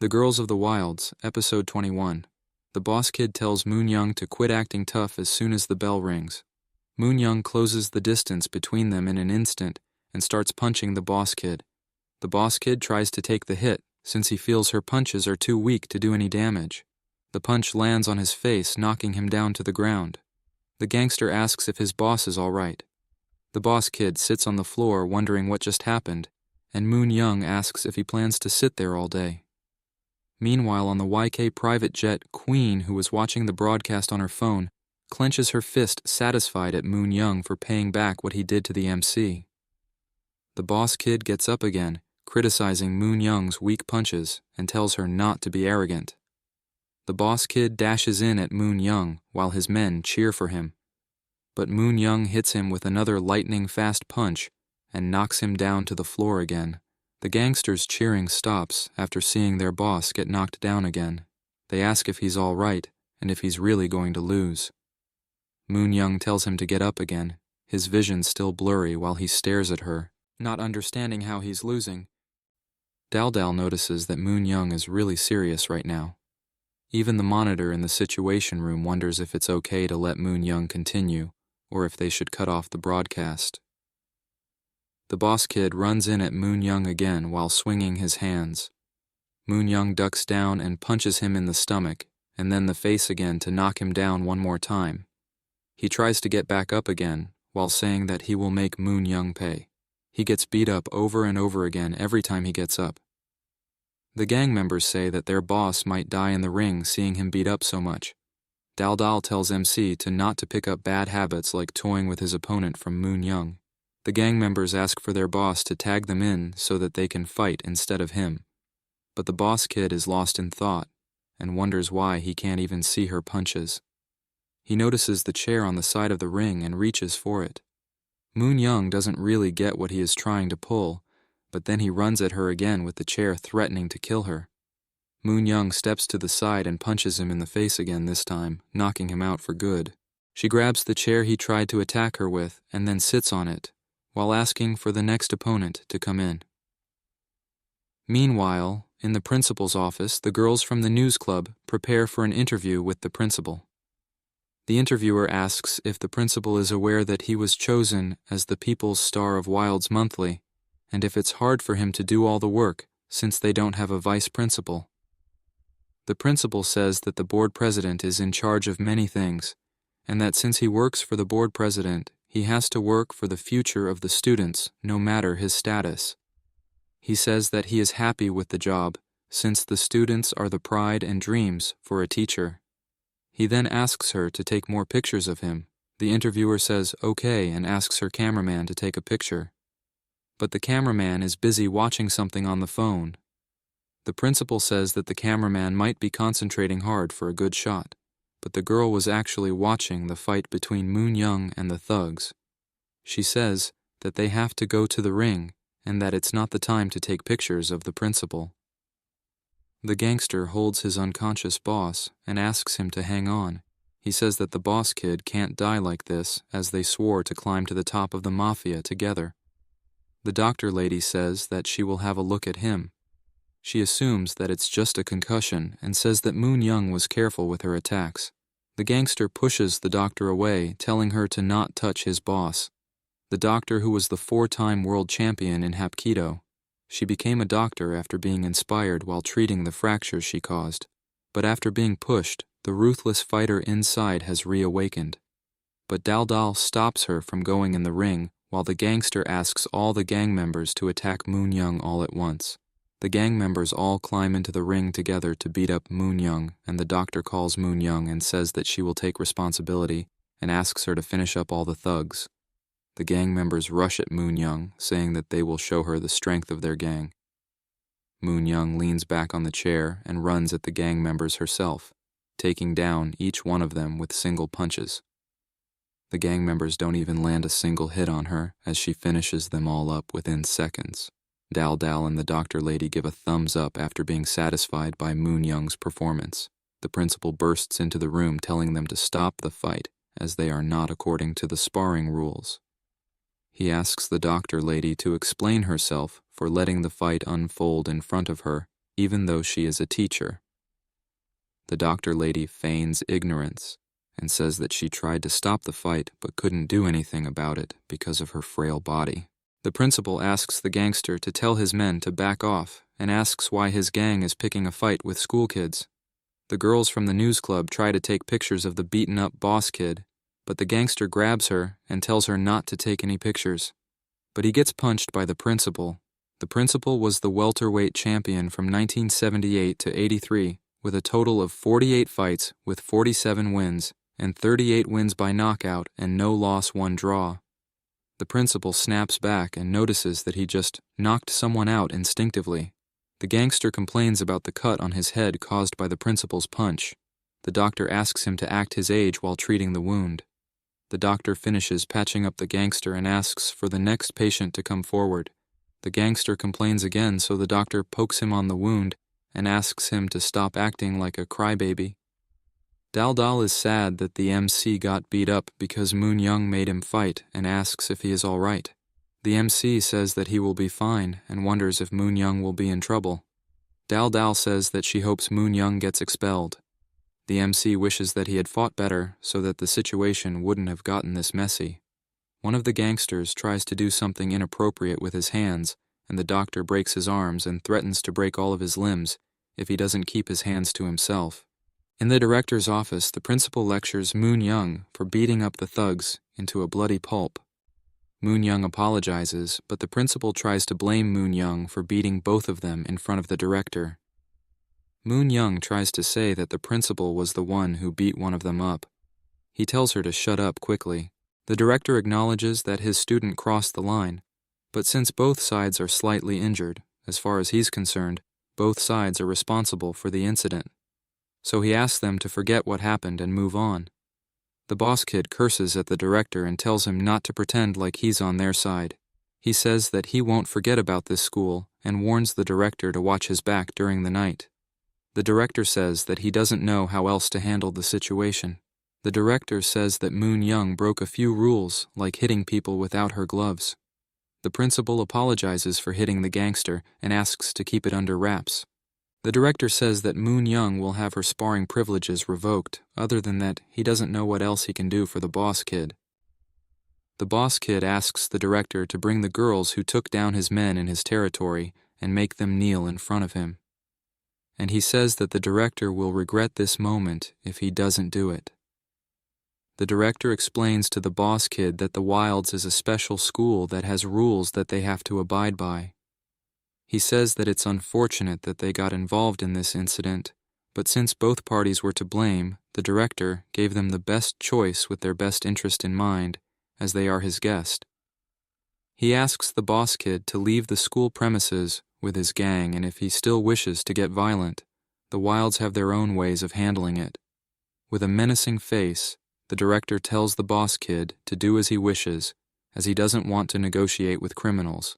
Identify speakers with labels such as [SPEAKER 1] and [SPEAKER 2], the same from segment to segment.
[SPEAKER 1] The Girls of the Wilds, Episode 21. The boss kid tells Moon Young to quit acting tough as soon as the bell rings. Moon Young closes the distance between them in an instant and starts punching the boss kid. The boss kid tries to take the hit, since he feels her punches are too weak to do any damage. The punch lands on his face, knocking him down to the ground. The gangster asks if his boss is all right. The boss kid sits on the floor wondering what just happened, and Moon Young asks if he plans to sit there all day. Meanwhile, on the YK private jet, Queen, who was watching the broadcast on her phone, clenches her fist, satisfied at Moon Young for paying back what he did to the MC. The boss kid gets up again, criticizing Moon Young's weak punches, and tells her not to be arrogant. The boss kid dashes in at Moon Young while his men cheer for him. But Moon Young hits him with another lightning-fast punch and knocks him down to the floor again. The gangsters' cheering stops after seeing their boss get knocked down again. They ask if he's all right and if he's really going to lose. Moon Young tells him to get up again, his vision still blurry while he stares at her, not understanding how he's losing. Dal Dal notices that Moon Young is really serious right now. Even the monitor in the Situation Room wonders if it's okay to let Moon Young continue, or if they should cut off the broadcast. The boss kid runs in at Moon Young again while swinging his hands. Moon Young ducks down and punches him in the stomach, and then the face again to knock him down one more time. He tries to get back up again, while saying that he will make Moon Young pay. He gets beat up over and over again every time he gets up. The gang members say that their boss might die in the ring seeing him beat up so much. Dal Dal tells MC not to pick up bad habits like toying with his opponent from Moon Young. The gang members ask for their boss to tag them in so that they can fight instead of him. But the boss kid is lost in thought and wonders why he can't even see her punches. He notices the chair on the side of the ring and reaches for it. Moon Young doesn't really get what he is trying to pull, but then he runs at her again with the chair threatening to kill her. Moon Young steps to the side and punches him in the face again this time, knocking him out for good. She grabs the chair he tried to attack her with and then sits on it, while asking for the next opponent to come in. Meanwhile, in the principal's office, the girls from the news club prepare for an interview with the principal. The interviewer asks if the principal is aware that he was chosen as the People's Star of Wilds Monthly, and if it's hard for him to do all the work since they don't have a vice principal. The principal says that the board president is in charge of many things, and that since he works for the board president, he has to work for the future of the students, no matter his status. He says that he is happy with the job, since the students are the pride and dreams for a teacher. He then asks her to take more pictures of him. The interviewer says okay and asks her cameraman to take a picture. But the cameraman is busy watching something on the phone. The principal says that the cameraman might be concentrating hard for a good shot, but the girl was actually watching the fight between Moon Young and the thugs. She says that they have to go to the ring and that it's not the time to take pictures of the principal. The gangster holds his unconscious boss and asks him to hang on. He says that the boss kid can't die like this, as they swore to climb to the top of the mafia together. The doctor lady says that she will have a look at him. She assumes that it's just a concussion and says that Moon Young was careful with her attacks. The gangster pushes the doctor away, telling her to not touch his boss. The doctor, who was the 4-time world champion in Hapkido. She became a doctor after being inspired while treating the fractures she caused. But after being pushed, the ruthless fighter inside has reawakened. But Dal Dal stops her from going in the ring while the gangster asks all the gang members to attack Moon Young all at once. The gang members all climb into the ring together to beat up Moon Young, and the doctor calls Moon Young and says that she will take responsibility and asks her to finish up all the thugs. The gang members rush at Moon Young, saying that they will show her the strength of their gang. Moon Young leans back on the chair and runs at the gang members herself, taking down each one of them with single punches. The gang members don't even land a single hit on her as she finishes them all up within seconds. Dal Dal and the doctor lady give a thumbs up after being satisfied by Moon Young's performance. The principal bursts into the room telling them to stop the fight, as they are not according to the sparring rules. He asks the doctor lady to explain herself for letting the fight unfold in front of her even though she is a teacher. The doctor lady feigns ignorance and says that she tried to stop the fight but couldn't do anything about it because of her frail body. The principal asks the gangster to tell his men to back off and asks why his gang is picking a fight with school kids. The girls from the news club try to take pictures of the beaten-up boss kid, but the gangster grabs her and tells her not to take any pictures. But he gets punched by the principal. The principal was the welterweight champion from 1978 to 83, with a total of 48 fights with 47 wins, and 38 wins by knockout and no loss, one draw. The principal snaps back and notices that he just knocked someone out instinctively. The gangster complains about the cut on his head caused by the principal's punch. The doctor asks him to act his age while treating the wound. The doctor finishes patching up the gangster and asks for the next patient to come forward. The gangster complains again, so the doctor pokes him on the wound and asks him to stop acting like a crybaby. Dal Dal is sad that the MC got beat up because Moon Young made him fight and asks if he is all right. The MC says that he will be fine and wonders if Moon Young will be in trouble. Dal Dal says that she hopes Moon Young gets expelled. The MC wishes that he had fought better so that the situation wouldn't have gotten this messy. One of the gangsters tries to do something inappropriate with his hands, and the doctor breaks his arms and threatens to break all of his limbs if he doesn't keep his hands to himself. In the director's office, the principal lectures Moon Young for beating up the thugs into a bloody pulp. Moon Young apologizes, but the principal tries to blame Moon Young for beating both of them in front of the director. Moon Young tries to say that the principal was the one who beat one of them up. He tells her to shut up quickly. The director acknowledges that his student crossed the line, but since both sides are slightly injured, as far as he's concerned, both sides are responsible for the incident. So he asks them to forget what happened and move on. The boss kid curses at the director and tells him not to pretend like he's on their side. He says that he won't forget about this school and warns the director to watch his back during the night. The director says that he doesn't know how else to handle the situation. The director says that Moon Young broke a few rules, like hitting people without her gloves. The principal apologizes for hitting the gangster and asks to keep it under wraps. The director says that Moon Young will have her sparring privileges revoked. Other than that, he doesn't know what else he can do for the boss kid. The boss kid asks the director to bring the girls who took down his men in his territory and make them kneel in front of him. And he says that the director will regret this moment if he doesn't do it. The director explains to the boss kid that the Wilds is a special school that has rules that they have to abide by. He says that it's unfortunate that they got involved in this incident, but since both parties were to blame, the director gave them the best choice with their best interest in mind, as they are his guest. He asks the boss kid to leave the school premises with his gang, and if he still wishes to get violent, the Wilds have their own ways of handling it. With a menacing face, the director tells the boss kid to do as he wishes, as he doesn't want to negotiate with criminals.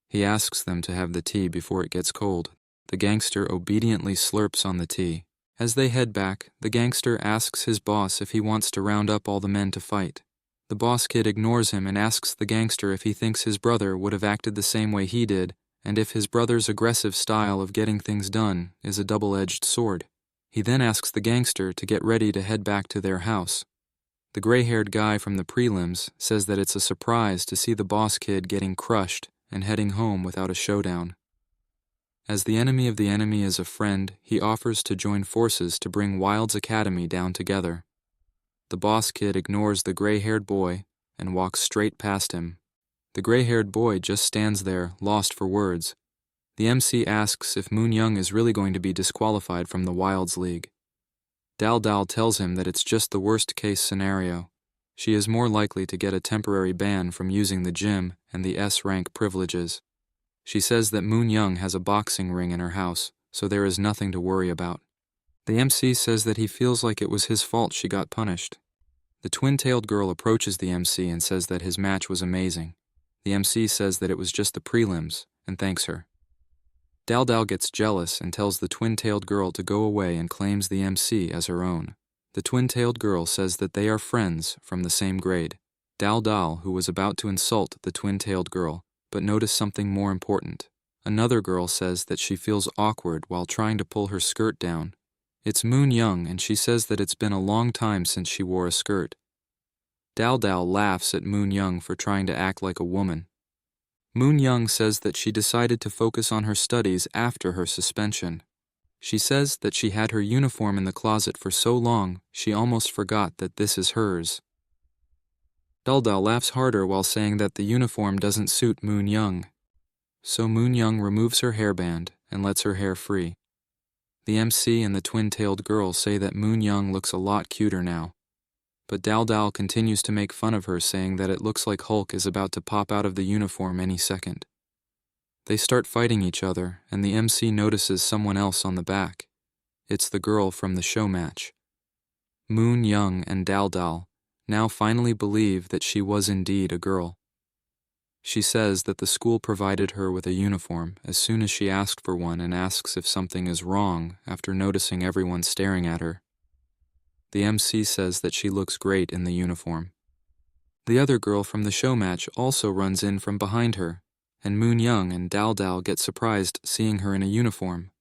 [SPEAKER 1] He asks them to have the tea before it gets cold. The gangster obediently slurps on the tea. As they head back, the gangster asks his boss if he wants to round up all the men to fight. The boss kid ignores him and asks the gangster if he thinks his brother would have acted the same way he did, and if his brother's aggressive style of getting things done is a double-edged sword. He then asks the gangster to get ready to head back to their house. The gray-haired guy from the prelims says that it's a surprise to see the boss kid getting crushed and heading home without a showdown. As the enemy of the enemy is a friend, he offers to join forces to bring Wild's Academy down together. The boss kid ignores the gray-haired boy and walks straight past him. The gray-haired boy just stands there, lost for words. The MC asks if Moon Young is really going to be disqualified from the Wilds League. Dal Dal tells him that it's just the worst-case scenario. She is more likely to get a temporary ban from using the gym and the S-rank privileges. She says that Moon Young has a boxing ring in her house, so there is nothing to worry about. The MC says that he feels like it was his fault she got punished. The twin-tailed girl approaches the MC and says that his match was amazing. The MC says that it was just the prelims and thanks her. Dal Dal gets jealous and tells the twin-tailed girl to go away and claims the MC as her own. The twin-tailed girl says that they are friends from the same grade. Dal Dal, who was about to insult the twin-tailed girl, but noticed something more important, Another girl says that she feels awkward while trying to pull her skirt down. It's Moon Young, and she says that it's been a long time since she wore a skirt. Dal Dal laughs at Moon Young for trying to act like a woman. Moon Young says that she decided to focus on her studies after her suspension. She says that she had her uniform in the closet for so long she almost forgot that this is hers. Dal Dal laughs harder while saying that the uniform doesn't suit Moon Young. So Moon Young removes her hairband and lets her hair free. The MC and the twin-tailed girl say that Moon Young looks a lot cuter now. But Dal Dal continues to make fun of her, saying that it looks like Hulk is about to pop out of the uniform any second. They start fighting each other, and the MC notices someone else on the back. It's the girl from the show match. Moon Young and Dal Dal now finally believe that she was indeed a girl. She says that the school provided her with a uniform as soon as she asked for one, and asks if something is wrong after noticing everyone staring at her. The MC says that she looks great in the uniform. The other girl from the show match also runs in from behind her, and Moon Young and Dal Dal get surprised seeing her in a uniform.